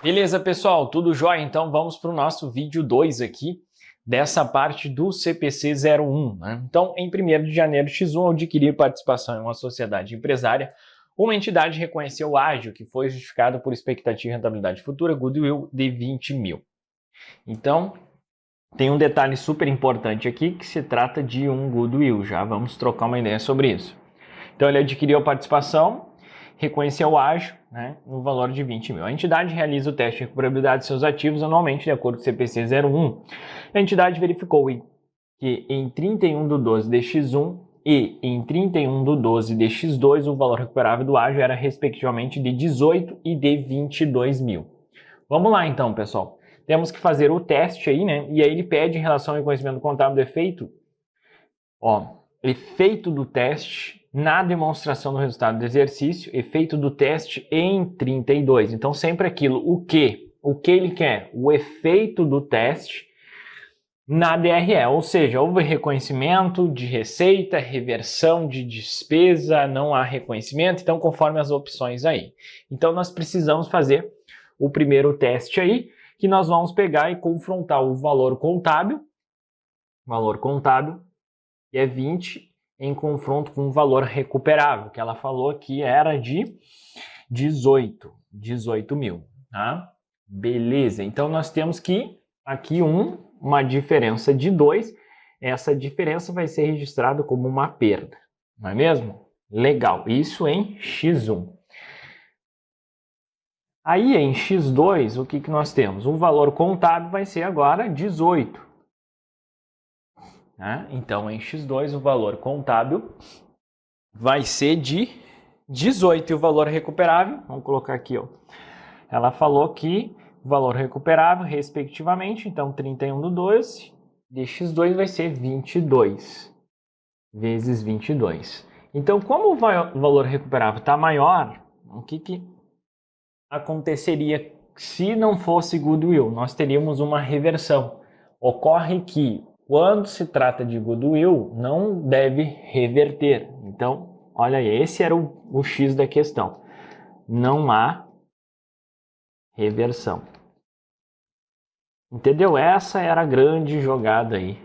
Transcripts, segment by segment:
Beleza, pessoal? Tudo jóia? Então vamos para o nosso vídeo 2 aqui, dessa parte do CPC 01. Né? Então, em 1º de janeiro, X1 ao adquirir participação em uma sociedade empresária, uma entidade reconheceu ágio que foi justificado por expectativa de rentabilidade futura, goodwill de 20 mil. Então, tem um detalhe super importante aqui que se trata de um goodwill. Já vamos trocar uma ideia sobre isso. Então, ele adquiriu a participação, reconheceu o ágio, né, no valor de 20 mil. A entidade realiza o teste de recuperabilidade de seus ativos anualmente, de acordo com o CPC 01. A entidade verificou que em 31 de 12 de X1 e em 31 de 12 de X2 o valor recuperável do ágio era respectivamente de 18 e de 22 mil. Vamos lá então, pessoal. Temos que fazer o teste aí, né? E aí ele pede em relação ao reconhecimento contábil do efeito. Efeito do teste na demonstração do resultado do exercício, efeito do teste em 32. Então, sempre aquilo, o que ele quer? O efeito do teste na DRE, ou seja, houve reconhecimento de receita, reversão de despesa, não há reconhecimento, então conforme as opções aí. Então, nós precisamos fazer o primeiro teste aí, que nós vamos pegar e confrontar o valor contábil, que é 20, em confronto com o valor recuperável, que ela falou que era de 18 mil, tá? Beleza, então nós temos que aqui uma diferença de 2, essa diferença vai ser registrada como uma perda, não é mesmo? Legal, isso em X1. Aí em X2, o que nós temos? O valor contábil vai ser agora 18. Né? Então, em X2, o valor contábil vai ser de 18 e o valor recuperável, vamos colocar aqui, ó. Ela falou que o valor recuperável, respectivamente, então 31 do 12 de X2 vai ser 22 vezes 22. Então, como o valor recuperável está maior, o que aconteceria se não fosse goodwill? Nós teríamos uma reversão. Ocorre que quando se trata de goodwill, não deve reverter. Então, olha aí, esse era o X da questão. Não há reversão. Entendeu? Essa era a grande jogada aí.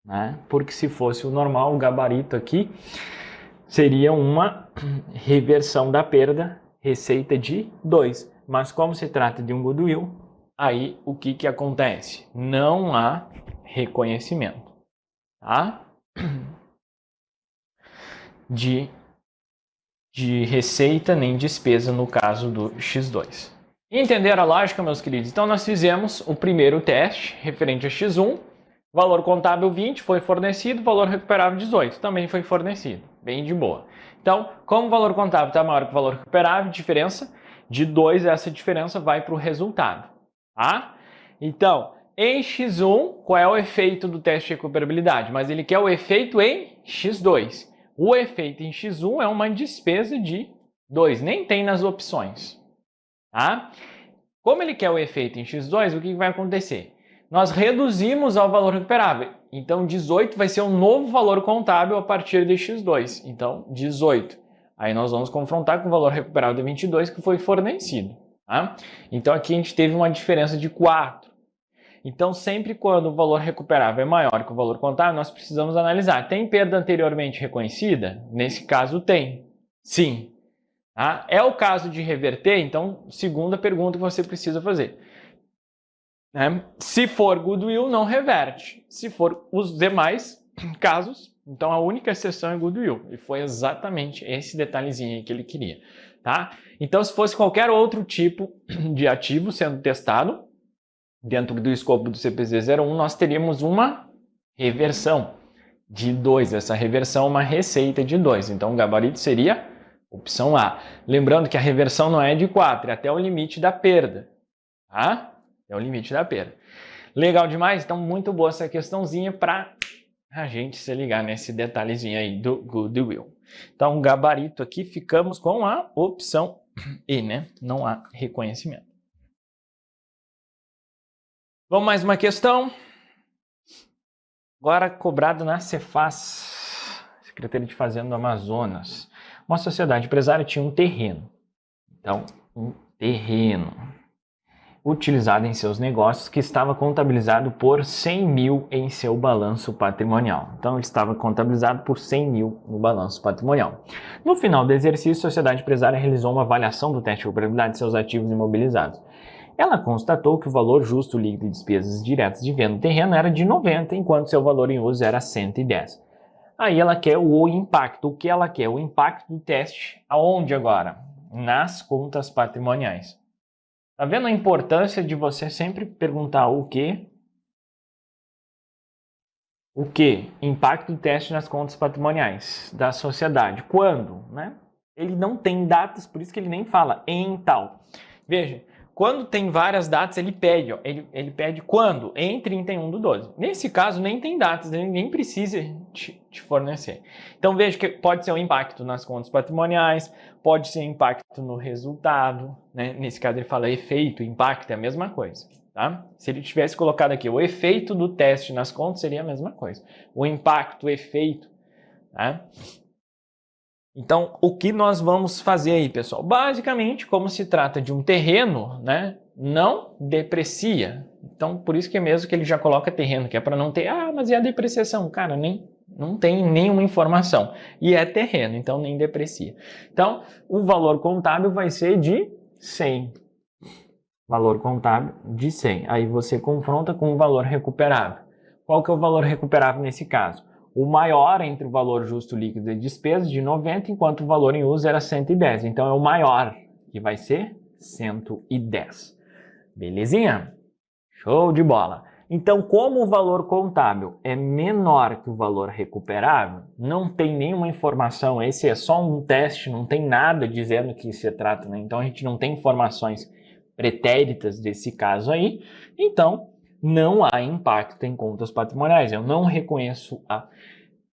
Né? Porque se fosse o normal, o gabarito aqui seria uma reversão da perda, receita de 2. Mas como se trata de um goodwill, aí o que acontece? Não há reconhecimento, tá? De receita nem despesa no caso do X2. Entenderam a lógica, meus queridos? Então nós fizemos o primeiro teste referente a X1, valor contábil 20 foi fornecido, valor recuperável 18 também foi fornecido, bem de boa. Então, como o valor contábil está maior que o valor recuperável, diferença de 2, essa diferença vai para o resultado, tá? Então, em X1, qual é o efeito do teste de recuperabilidade? Mas ele quer o efeito em X2. O efeito em X1 é uma despesa de 2, nem tem nas opções. Tá? Como ele quer o efeito em X2, o que vai acontecer? Nós reduzimos ao valor recuperável. Então, 18 vai ser um novo valor contábil a partir de X2. Então, 18. Aí nós vamos confrontar com o valor recuperável de 22 que foi fornecido. Tá? Então, aqui a gente teve uma diferença de 4. Então, sempre quando o valor recuperável é maior que o valor contábil, nós precisamos analisar. Tem perda anteriormente reconhecida? Nesse caso, tem. Sim. Tá? É o caso de reverter? Então, segunda pergunta que você precisa fazer. Se for goodwill, não reverte. Se for os demais casos, então a única exceção é goodwill. E foi exatamente esse detalhezinho aí que ele queria. Tá? Então, se fosse qualquer outro tipo de ativo sendo testado, dentro do escopo do CPC 01, nós teríamos uma reversão de 2. Essa reversão é uma receita de 2. Então, o gabarito seria opção A. Lembrando que a reversão não é de 4, é até o limite da perda. Tá? É o limite da perda. Legal demais? Então, muito boa essa questãozinha para a gente se ligar nesse detalhezinho aí do goodwill. Então, gabarito aqui, ficamos com a opção E, né? Não há reconhecimento. Vamos mais uma questão. Agora cobrado na Cefaz, Secretaria de Fazenda do Amazonas. Uma sociedade empresária tinha um terreno. Então, um terreno. utilizado em seus negócios, que estava contabilizado por 100 mil em seu balanço patrimonial. Então, ele estava contabilizado por 100 mil no balanço patrimonial. No final do exercício, a sociedade empresária realizou uma avaliação do teste de recuperabilidade de seus ativos imobilizados. Ela constatou que o valor justo líquido de despesas diretas de venda do terreno era de 90, enquanto seu valor em uso era 110. Aí ela quer o impacto. O que ela quer? O impacto do teste. Aonde agora? Nas contas patrimoniais. Tá vendo a importância de você sempre perguntar o quê? O que? Impacto do teste nas contas patrimoniais da sociedade. Quando? Né? Ele não tem datas, por isso que ele nem fala em tal. Veja, quando tem várias datas, ele pede. Ó, ele pede quando? Em 31/12. Nesse caso, nem tem datas, ele nem precisa te fornecer. Então, veja que pode ser um impacto nas contas patrimoniais, pode ser impacto no resultado. Né? Nesse caso, ele fala efeito, impacto, é a mesma coisa. Tá? Se ele tivesse colocado aqui o efeito do teste nas contas, seria a mesma coisa. O impacto, o efeito. Tá? Então, o que nós vamos fazer aí, pessoal? Basicamente, como se trata de um terreno, né, não deprecia. Então, por isso que é mesmo que ele já coloca terreno, que é para não ter, mas e a depreciação? Cara, não tem nenhuma informação. E é terreno, então nem deprecia. Então, o valor contábil vai ser de 100. Valor contábil de 100. Aí você confronta com o valor recuperável. Qual que é o valor recuperável nesse caso? O maior entre o valor justo líquido e despesas de 90, enquanto o valor em uso era 110. Então é o maior, que vai ser 110. Belezinha? Show de bola. Então, como o valor contábil é menor que o valor recuperável, não tem nenhuma informação, esse é só um teste, não tem nada dizendo que se trata, né? Então a gente não tem informações pretéritas desse caso aí, então não há impacto em contas patrimoniais. Eu não reconheço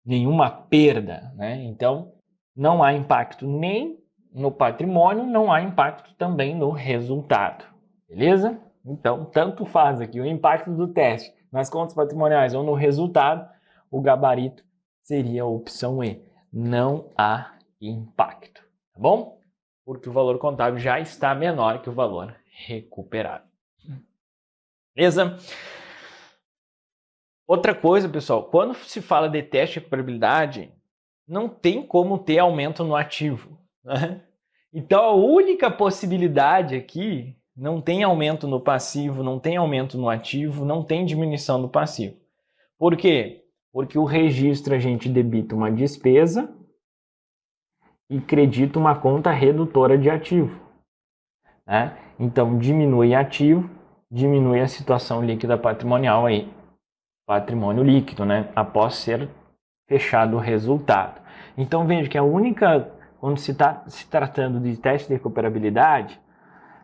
nenhuma perda, né? Então não há impacto nem no patrimônio, não há impacto também no resultado, beleza? Então, tanto faz aqui o impacto do teste nas contas patrimoniais ou no resultado, o gabarito seria a opção E. Não há impacto, tá bom? Porque o valor contábil já está menor que o valor recuperável. Beleza? Outra coisa, pessoal, quando se fala de teste de recuperabilidade, não tem como ter aumento no ativo, né? Então, a única possibilidade aqui, não tem aumento no passivo, não tem aumento no ativo, não tem diminuição do passivo. Por quê? Porque o registro a gente debita uma despesa e credita uma conta redutora de ativo, né? Então, diminui ativo, diminui a situação líquida patrimonial aí, patrimônio líquido, né? Após ser fechado o resultado. Então, veja que a única, quando se está se tratando de teste de recuperabilidade,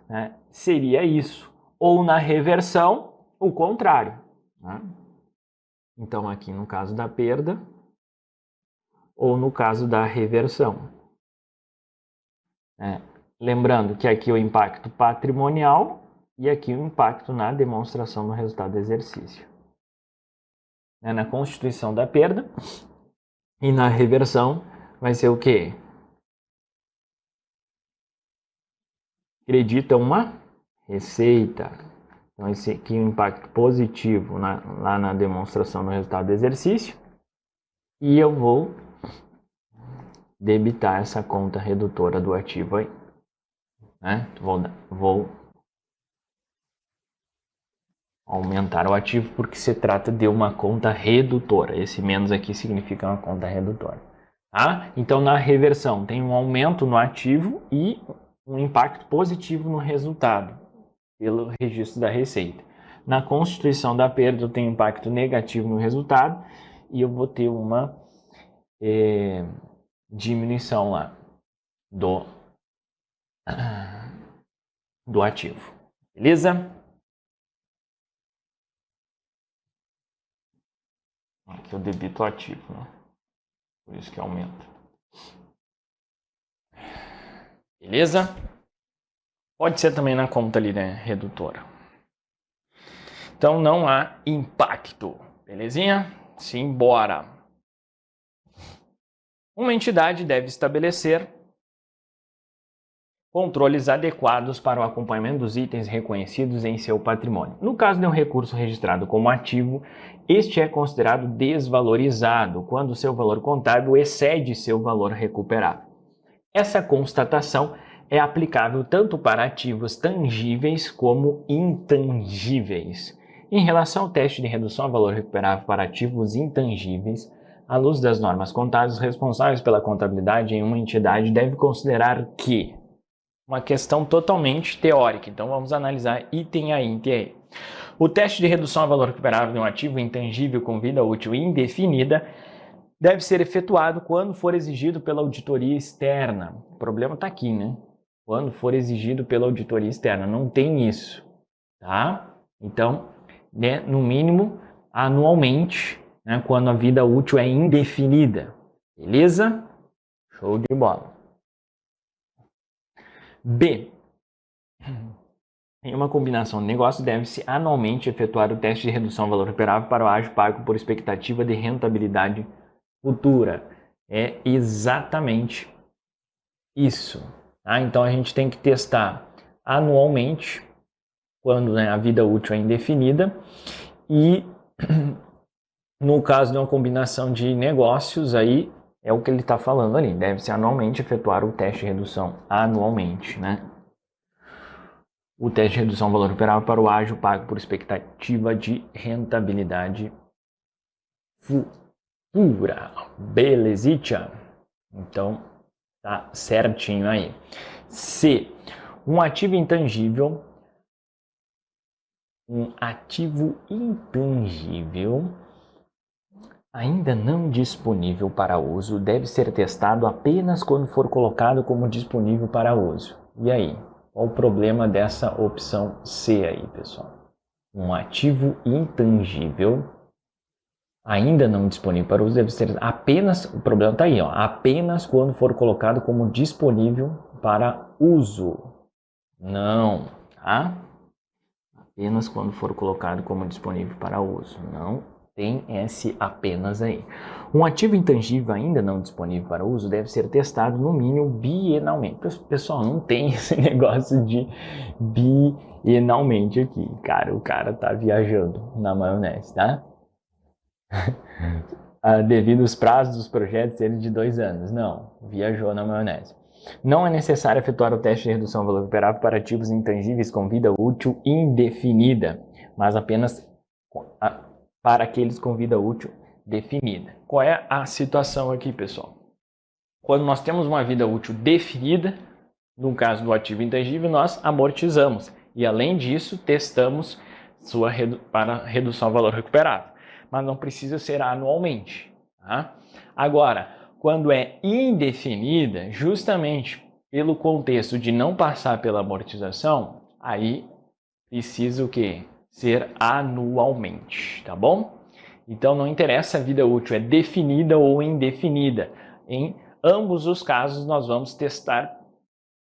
né, seria isso. Ou na reversão, o contrário. Né? Então, aqui no caso da perda, ou no caso da reversão. Lembrando que aqui o impacto patrimonial e aqui o impacto na demonstração do resultado do exercício. Na constituição da perda e na reversão vai ser o quê? Acredita uma receita. Então, esse aqui é um impacto positivo lá na demonstração do resultado do exercício. E eu vou debitar essa conta redutora do ativo aí. Né? Vou aumentar o ativo porque se trata de uma conta redutora. Esse menos aqui significa uma conta redutora. Tá? Então, na reversão, tem um aumento no ativo e um impacto positivo no resultado, pelo registro da receita. Na constituição da perda, eu tenho impacto negativo no resultado e eu vou ter uma diminuição lá do ativo. Beleza? Aqui eu debito o ativo, né? Por isso que aumenta. Beleza? Pode ser também na conta ali, né? Redutora. Então não há impacto. Belezinha? Simbora. Uma entidade deve estabelecer controles adequados para o acompanhamento dos itens reconhecidos em seu patrimônio. No caso de um recurso registrado como ativo, este é considerado desvalorizado quando seu valor contábil excede seu valor recuperável. Essa constatação é aplicável tanto para ativos tangíveis como intangíveis. Em relação ao teste de redução a valor recuperável para ativos intangíveis, à luz das normas contábeis, os responsáveis pela contabilidade em uma entidade devem considerar que uma questão totalmente teórica, então vamos analisar item a item aí. O teste de redução a valor recuperável de um ativo intangível com vida útil indefinida deve ser efetuado quando for exigido pela auditoria externa. O problema está aqui, né? Quando for exigido pela auditoria externa, não tem isso, tá? Então, né, no mínimo, anualmente, né, quando a vida útil é indefinida, beleza? Show de bola. B. Em uma combinação de negócios, deve-se anualmente efetuar o teste de redução do valor recuperável para o ágio pago por expectativa de rentabilidade futura. É exatamente isso. Tá? Então, a gente tem que testar anualmente, quando, né, a vida útil é indefinida, e no caso de uma combinação de negócios, aí é o que ele está falando ali. Deve-se anualmente efetuar o teste de redução anualmente, né? O teste de redução do valor recuperável para o ágio pago por expectativa de rentabilidade futura. Belezitia? Então, tá certinho aí. C. Um ativo intangível ainda não disponível para uso deve ser testado apenas quando for colocado como disponível para uso. E aí? Qual o problema dessa opção C aí, pessoal? Um ativo intangível ainda não disponível para uso deve ser apenas, o problema está aí, ó, apenas quando for colocado como disponível para uso. Não, tá? Apenas quando for colocado como disponível para uso. Não tem esse apenas aí. Um ativo intangível ainda não disponível para uso deve ser testado no mínimo bienalmente. Pessoal, não tem esse negócio de bienalmente aqui. Cara, o cara tá viajando na maionese, tá? Devido aos prazos dos projetos serem de 2 anos. Não, viajou na maionese. Não é necessário efetuar o teste de redução do valor recuperável para ativos intangíveis com vida útil indefinida, mas apenas para aqueles com vida útil definida. Qual é a situação aqui, pessoal? Quando nós temos uma vida útil definida, no caso do ativo intangível, nós amortizamos. E além disso, testamos para redução do valor recuperável. Mas não precisa ser anualmente. Tá? Agora, quando é indefinida, justamente pelo contexto de não passar pela amortização, aí precisa o quê? Ser anualmente, tá bom? Então não interessa a vida útil é definida ou indefinida. Em ambos os casos nós vamos testar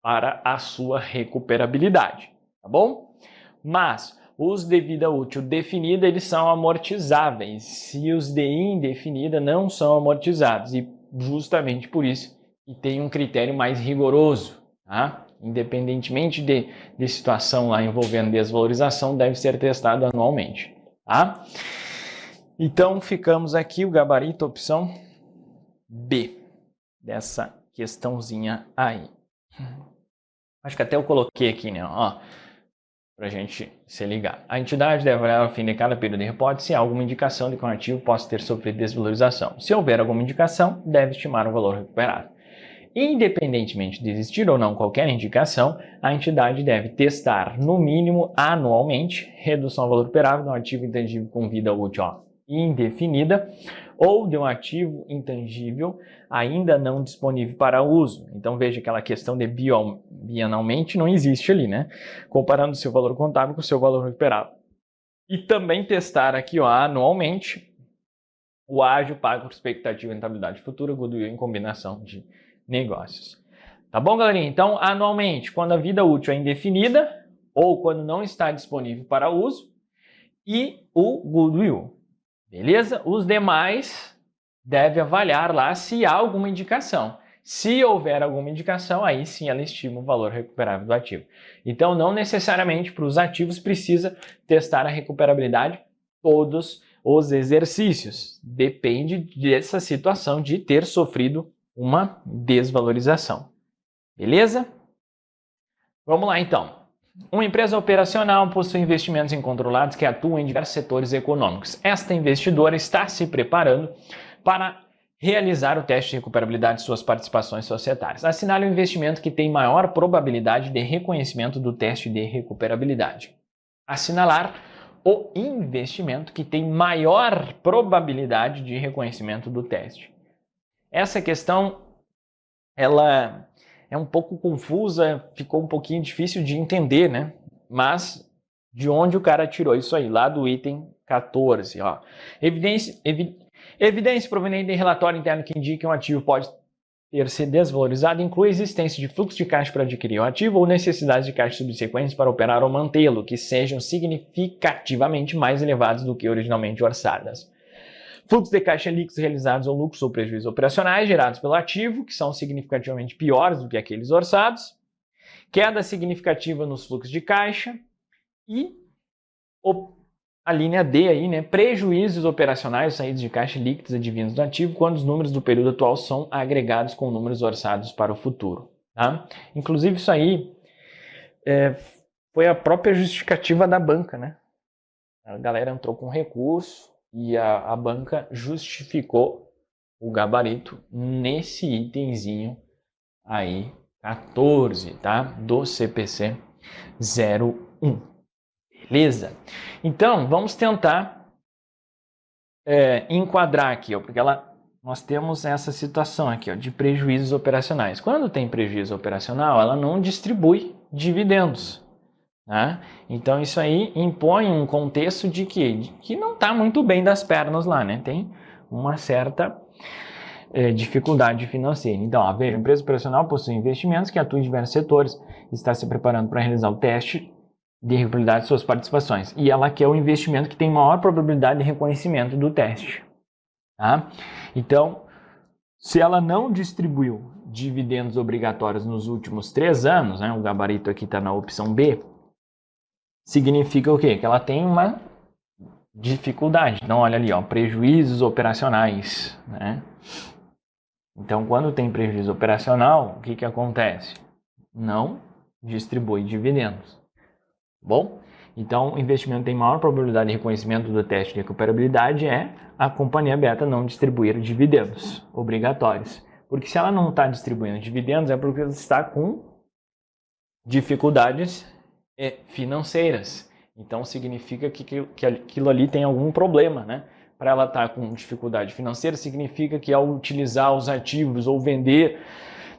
para a sua recuperabilidade, tá bom? Mas os de vida útil definida, eles são amortizáveis, e os de indefinida não são amortizados, e justamente por isso que tem um critério mais rigoroso, tá? Independentemente de situação lá envolvendo desvalorização, deve ser testado anualmente, tá? Então, ficamos aqui, o gabarito, opção B, dessa questãozinha aí. Acho que até eu coloquei aqui, né, ó, pra gente se ligar. A entidade deve avaliar ao fim de cada período de reporte se há alguma indicação de que um ativo possa ter sofrido desvalorização. Se houver alguma indicação, deve estimar o valor recuperado. Independentemente de existir ou não qualquer indicação, a entidade deve testar, no mínimo anualmente, redução ao valor recuperável de um ativo intangível com vida útil indefinida ou de um ativo intangível ainda não disponível para uso. Então veja que aquela questão de bienalmente não existe ali, né? Comparando o seu valor contábil com o seu valor recuperável. E também testar aqui, ó, anualmente o ágio pago por expectativa de rentabilidade futura, goodwill em combinação de negócios. Tá bom, galerinha? Então, anualmente, quando a vida útil é indefinida ou quando não está disponível para uso, e o goodwill. Beleza? Os demais deve avaliar lá se há alguma indicação. Se houver alguma indicação, aí sim ela estima o valor recuperável do ativo. Então, não necessariamente para os ativos precisa testar a recuperabilidade todos os exercícios. Depende dessa situação de ter sofrido uma desvalorização. Beleza? Vamos lá então. Uma empresa operacional possui investimentos incontrolados que atuam em diversos setores econômicos. Esta investidora está se preparando para realizar o teste de recuperabilidade de suas participações societárias. Assinale o investimento que tem maior probabilidade de reconhecimento do teste de recuperabilidade. Assinalar o investimento que tem maior probabilidade de reconhecimento do teste. Essa questão, ela é um pouco confusa, ficou um pouquinho difícil de entender, né? Mas de onde o cara tirou isso aí? Lá do item 14, ó. Evidência proveniente de relatório interno que indica que um ativo pode ter sido desvalorizado inclui a existência de fluxo de caixa para adquirir o ativo ou necessidades de caixa subsequentes para operar ou mantê-lo, que sejam significativamente mais elevados do que originalmente orçadas. Fluxos de caixa líquidos realizados ou lucros ou prejuízos operacionais gerados pelo ativo, que são significativamente piores do que aqueles orçados. Queda significativa nos fluxos de caixa. E a linha D aí, né? Prejuízos operacionais, saídas de caixa líquidos advindos do ativo, quando os números do período atual são agregados com números orçados para o futuro. Tá? Inclusive isso aí foi a própria justificativa da banca, né? A galera entrou com recurso e a banca justificou o gabarito nesse itemzinho aí, 14, tá? Do CPC 01. Beleza? Então, vamos tentar enquadrar aqui, ó, porque nós temos essa situação aqui, ó, de prejuízos operacionais. Quando tem prejuízo operacional, ela não distribui dividendos. Né? Então isso aí impõe um contexto de que não está muito bem das pernas lá, né? Tem uma certa dificuldade financeira. Então, veja, a empresa operacional possui investimentos que atuam em diversos setores, está se preparando para realizar o teste de recuperabilidade de suas participações. E ela quer o investimento que tem maior probabilidade de reconhecimento do teste. Tá? Então, se ela não distribuiu dividendos obrigatórios nos últimos 3 anos, né? O gabarito aqui está na opção B, significa o quê? Que ela tem uma dificuldade. Então, olha ali, ó, prejuízos operacionais. Né? Então, quando tem prejuízo operacional, o que acontece? Não distribui dividendos. Bom, então, o investimento tem maior probabilidade de reconhecimento do teste de recuperabilidade é a companhia aberta não distribuir dividendos obrigatórios. Porque se ela não está distribuindo dividendos, é porque ela está com dificuldades financeiras. Então significa que aquilo ali tem algum problema, né? Para ela estar com dificuldade financeira, significa que ao utilizar os ativos ou vender,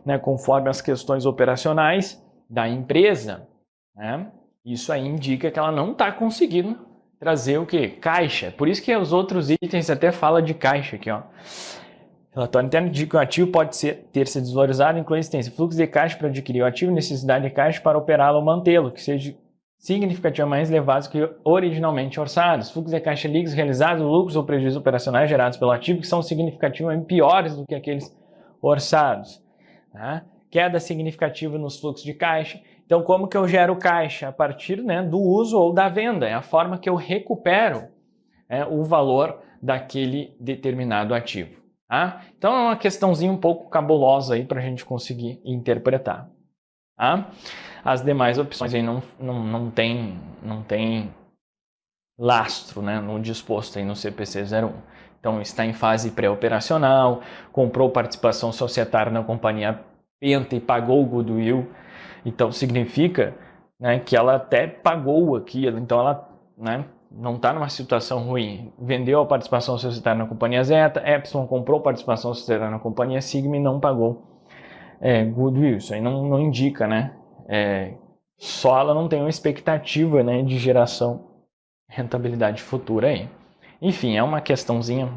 né, conforme as questões operacionais da empresa, né, isso aí indica que ela não está conseguindo trazer o quê? Caixa. Por isso que os outros itens até falam de caixa aqui, ó. Relatório interno indica que o ativo pode ter se desvalorizado, inclui a existência de fluxo de caixa para adquirir o ativo, necessidade de caixa para operá-lo ou mantê-lo, que seja significativamente mais elevados que originalmente orçados. Fluxos de caixa líquidos realizados, lucros ou prejuízos operacionais gerados pelo ativo, que são significativamente piores do que aqueles orçados. Tá? Queda significativa nos fluxos de caixa. Então, como que eu gero caixa? A partir, né, do uso ou da venda. É a forma que eu recupero o valor daquele determinado ativo. Tá? Então, é uma questãozinha um pouco cabulosa aí para a gente conseguir interpretar. Tá? As demais opções aí não tem lastro, né, no disposto aí no CPC 01. Então, está em fase pré-operacional, comprou participação societária na companhia Penta e pagou o goodwill. Então, significa, né, que ela até pagou aquilo. Então, ela, né, não está numa situação ruim. Vendeu a participação societária na companhia Zeta, Epsilon comprou participação societária na companhia Sigma e não pagou goodwill. Isso aí não indica, né? Só ela não tem uma expectativa, né, de geração de rentabilidade futura aí. Enfim, é uma questãozinha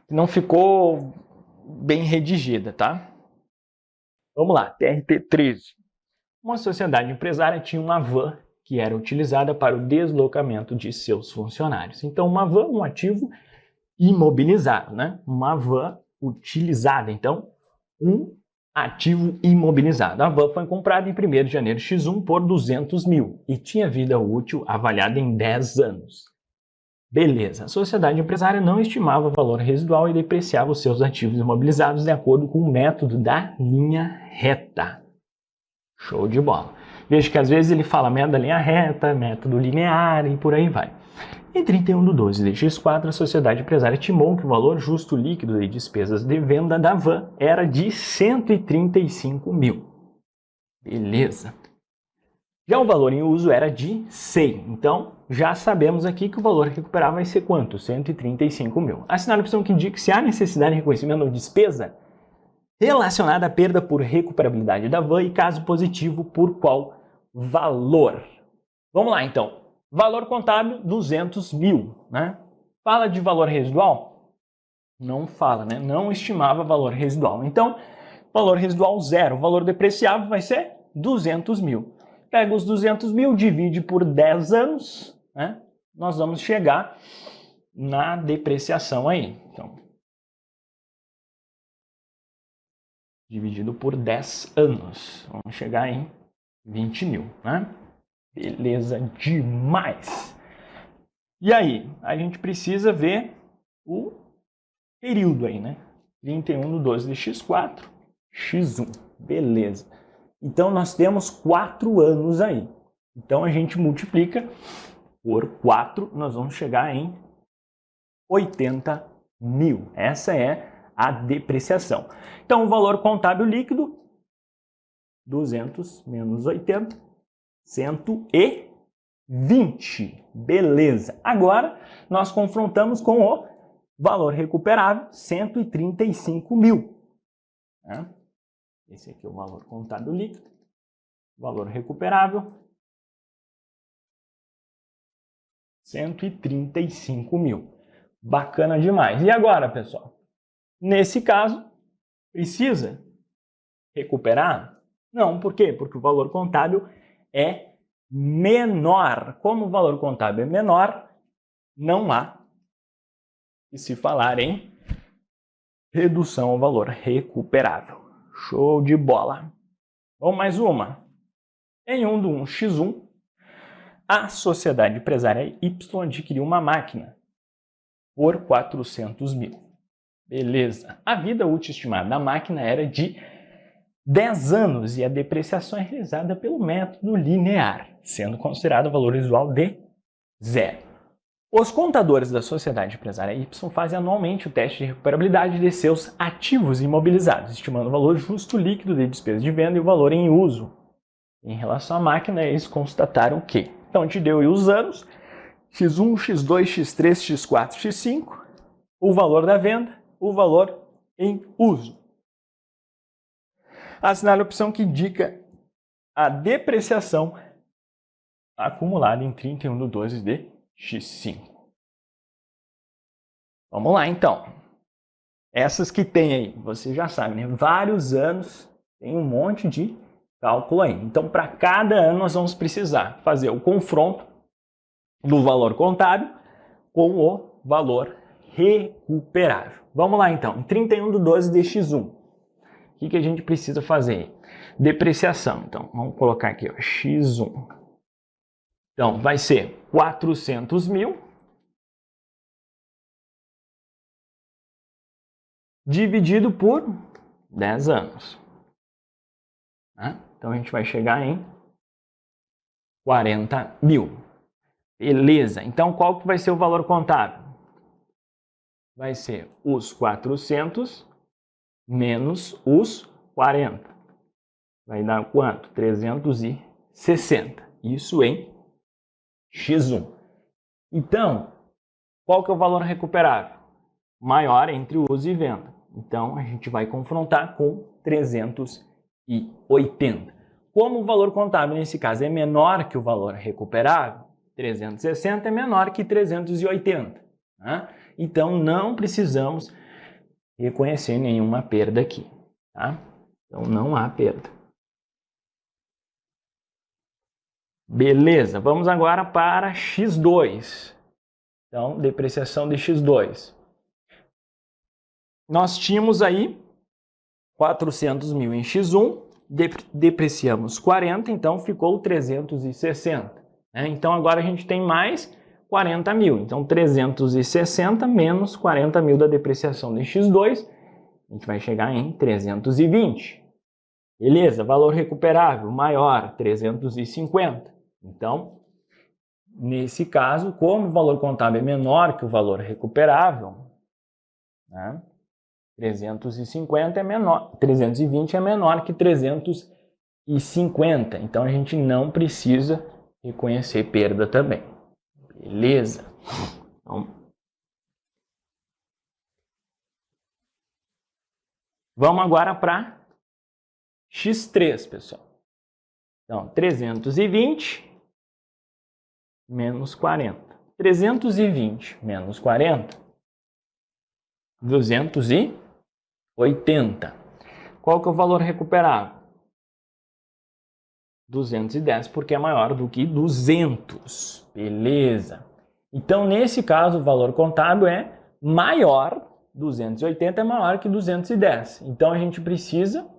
que não ficou bem redigida, tá? Vamos lá, TRT 13. Uma sociedade empresária tinha uma van que era utilizada para o deslocamento de seus funcionários. Então, uma van, um ativo imobilizado, né? Uma van utilizada. Então, um ativo imobilizado. A van foi comprada em 1º de janeiro X1 por 200 mil e tinha vida útil avaliada em 10 anos. Beleza, a sociedade empresária não estimava o valor residual e depreciava os seus ativos imobilizados de acordo com o método da linha reta. Show de bola. Veja que às vezes ele fala método da linha reta, método linear e por aí vai. Em 31/12 de X4, a sociedade empresária estimou que o valor justo líquido de despesas de venda da van era de 135 mil. Beleza. Já o valor em uso era de 100. Então, já sabemos aqui que o valor recuperável vai ser quanto? 135 mil. Assinale a opção que indica se há necessidade de reconhecimento de despesa relacionada à perda por recuperabilidade da van e, caso positivo, por qual valor. Vamos lá, então. Valor contábil, 200 mil, né? Fala de valor residual? Não fala, né? Não estimava valor residual. Então, valor residual zero. O valor depreciável vai ser 200 mil. Pega os 200 mil, divide por 10 anos, né? Nós vamos chegar na depreciação aí. Então, dividido por 10 anos. Vamos chegar em 20 mil, né? Beleza demais! E aí, a gente precisa ver o período aí, né? 31/12 de X4, X1. Beleza. Então, nós temos 4 anos aí. Então, a gente multiplica por 4, nós vamos chegar em 80 mil. Essa é a depreciação. Então, o valor contábil líquido, 200 menos 80, 120. Beleza. Agora, nós confrontamos com o valor recuperável, 135 mil. Esse aqui é o valor contábil líquido. Valor recuperável, 135 mil. Bacana demais. E agora, pessoal? Nesse caso, precisa recuperar? Não, por quê? Porque o valor contábil é menor. Como o valor contábil é menor, não há que se falar em redução ao valor recuperável. Show de bola. Vamos mais uma. Em 1/1x1, a sociedade empresária Y adquiriu uma máquina por 400 mil. Beleza. A vida útil estimada da máquina era de 10 anos e a depreciação é realizada pelo método linear, sendo considerado o valor visual de 0. Os contadores da sociedade empresária Y fazem anualmente o teste de recuperabilidade de seus ativos imobilizados, estimando o valor justo líquido de despesa de venda e o valor em uso. Em relação à máquina, eles constataram que, então, te deu aí os anos, X1, X2, X3, X4, X5, o valor da venda, o valor em uso. Assinale a opção que indica a depreciação acumulada em 31/12 de X5. Vamos lá, então. Essas que tem aí, você já sabe, né? Vários anos, tem um monte de cálculo aí. Então, para cada ano, nós vamos precisar fazer o confronto do valor contábil com o valor recuperável. Vamos lá, então. Em 31/12 de X1, o que a gente precisa fazer? Depreciação. Então, vamos colocar aqui, ó, X1. Então, vai ser 400 mil dividido por 10 anos. Então, a gente vai chegar em 40 mil. Beleza. Então, qual que vai ser o valor contábil? Vai ser os 400 menos os 40. Vai dar quanto? 360. Isso em X1. Então, qual que é o valor recuperável? Maior entre uso e venda. Então, a gente vai confrontar com 380. Como o valor contábil, nesse caso, é menor que o valor recuperável, 360 é menor que 380. Tá? Então, não precisamos reconhecer nenhuma perda aqui. Tá? Então, não há perda. Beleza, vamos agora para X2. Então, depreciação de X2. nós tínhamos aí 400 mil em X1, depreciamos 40, então ficou 360. Né? Então agora a gente tem mais 40 mil. Então 360 menos 40 mil da depreciação de X2, a gente vai chegar em 320. Beleza, valor recuperável maior, 350. Então, nesse caso, como o valor contábil é menor que o valor recuperável, né, 350 é menor, 320 é menor que 350. Então a gente não precisa reconhecer perda também. Beleza? Então, vamos agora para X3, pessoal. Então, 320 menos 40. 320 menos 40, 280. Qual que é o valor recuperável? 210, porque é maior do que 200. Beleza. Então, nesse caso, o valor contábil é maior, 280 é maior que 210. Então, a gente precisa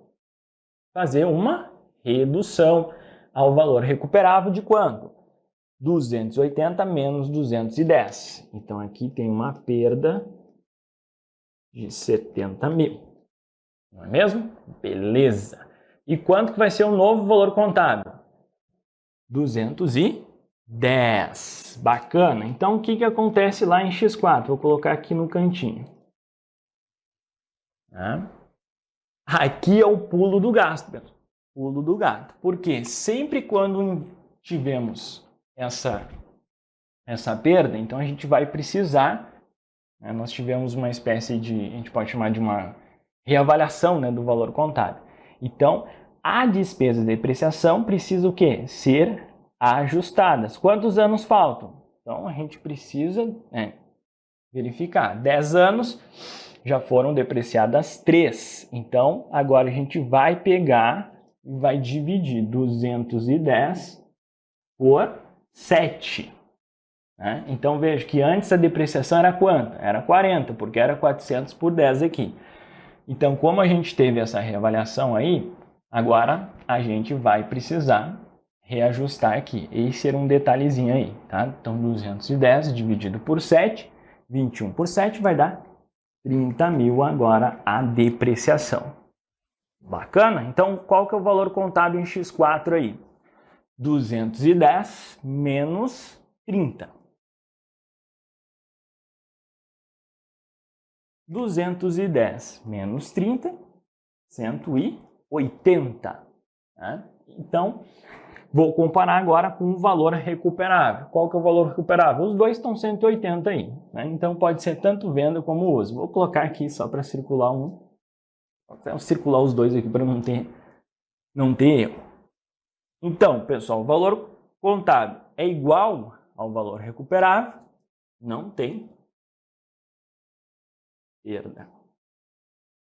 fazer uma redução ao valor recuperável de quanto? 280 menos 210. Então, aqui tem uma perda de 70 mil. Não é mesmo? Beleza. E quanto que vai ser o novo valor contábil? 210. Bacana. Então, o que acontece lá em X4? Vou colocar aqui no cantinho. Aqui é o pulo do gasto, pessoal. Pulo do gato. Porque sempre quando tivemos essa perda, então a gente vai precisar, né, nós tivemos uma espécie de, a gente pode chamar de uma reavaliação, né, do valor contábil. Então, a despesa de depreciação precisa o quê? Ser ajustadas. Quantos anos faltam? Então, a gente precisa verificar. 10 anos já foram depreciadas 3. Então, agora a gente vai pegar e vai dividir 210 por 7. Né? Então, veja que antes a depreciação era quanto? Era 40, porque era 400 por 10 aqui. Então, como a gente teve essa reavaliação aí, agora a gente vai precisar reajustar aqui. Esse era um detalhezinho aí, tá? Então, 210 dividido por 7, 21 por 7 vai dar 30 mil agora a depreciação. Bacana? Então, qual que é o valor contábil em X4 aí? 210 menos 30. 210 menos 30, 180. Né? Então, vou comparar agora com o valor recuperável. Qual que é o valor recuperável? Os dois estão 180 aí. Né? Então, pode ser tanto venda como uso. Vou colocar aqui só para circular um. Vou circular os dois aqui para não ter erro. Então, pessoal, o valor contábil é igual ao valor recuperável. Não tem perda.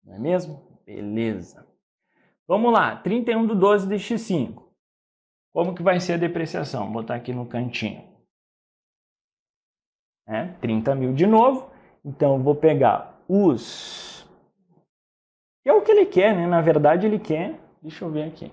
Não é mesmo? Beleza. Vamos lá, 31 de 12 de X5. Como que vai ser a depreciação? Vou botar aqui no cantinho. 30 mil de novo. Então, eu vou pegar os... É o que ele quer, né? Na verdade, ele quer... Deixa eu ver aqui.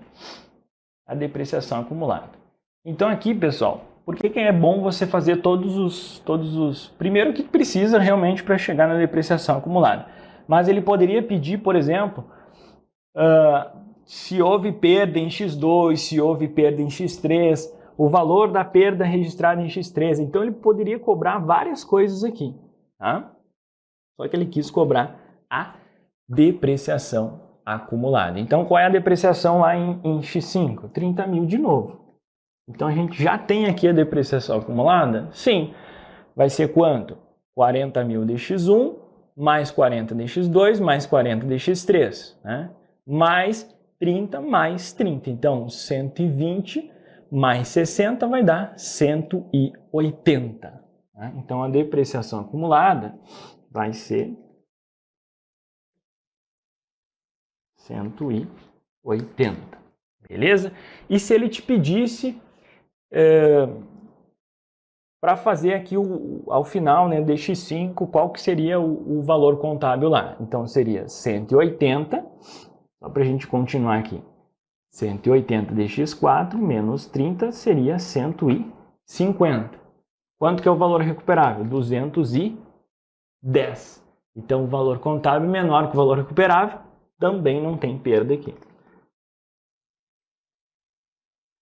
A depreciação acumulada. Então, aqui, pessoal, por que é bom você fazer todos os... Primeiro, o que precisa realmente para chegar na depreciação acumulada. Mas ele poderia pedir, por exemplo... se houve perda em X2, se houve perda em X3, o valor da perda registrada em X3. Então, ele poderia cobrar várias coisas aqui. Tá? Só que ele quis cobrar a depreciação acumulada. Então, qual é a depreciação lá em X5? 30 mil de novo. Então, a gente já tem aqui a depreciação acumulada? Sim. Vai ser quanto? 40 mil de X1, mais 40 de X2, mais 40 de X3. Né? Mais 30 mais 30. Então, 120 mais 60 vai dar 180. Né? Então, a depreciação acumulada vai ser 180. Beleza? E se ele te pedisse para fazer aqui ao final, né, dx5, qual que seria o valor contábil lá. Então seria 180, só para a gente continuar aqui. 180 dx4 menos 30 seria 150. Quanto que é o valor recuperável? 210. Então o valor contábil menor que o valor recuperável, também não tem perda aqui.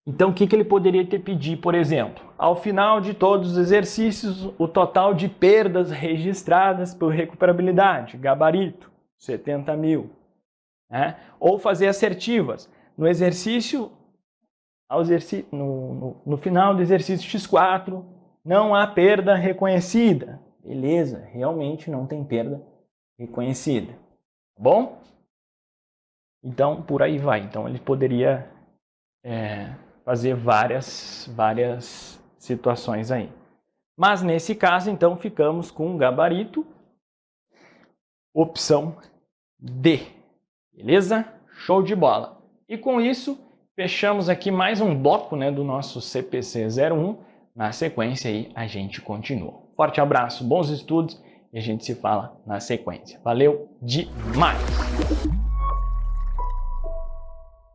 Então, o que ele poderia ter pedido, por exemplo? Ao final de todos os exercícios, o total de perdas registradas por recuperabilidade, gabarito, 70 mil. Né? Ou fazer assertivas. No exercício, no final do exercício x4, não há perda reconhecida. Beleza, realmente não tem perda reconhecida. Tá bom? Então, por aí vai. Então, ele poderia fazer várias situações aí. Mas, nesse caso, então, ficamos com gabarito, opção D. Beleza? Show de bola. E com isso, fechamos aqui mais um bloco, né, do nosso CPC 01. Na sequência aí, a gente continua. Forte abraço, bons estudos e a gente se fala na sequência. Valeu demais!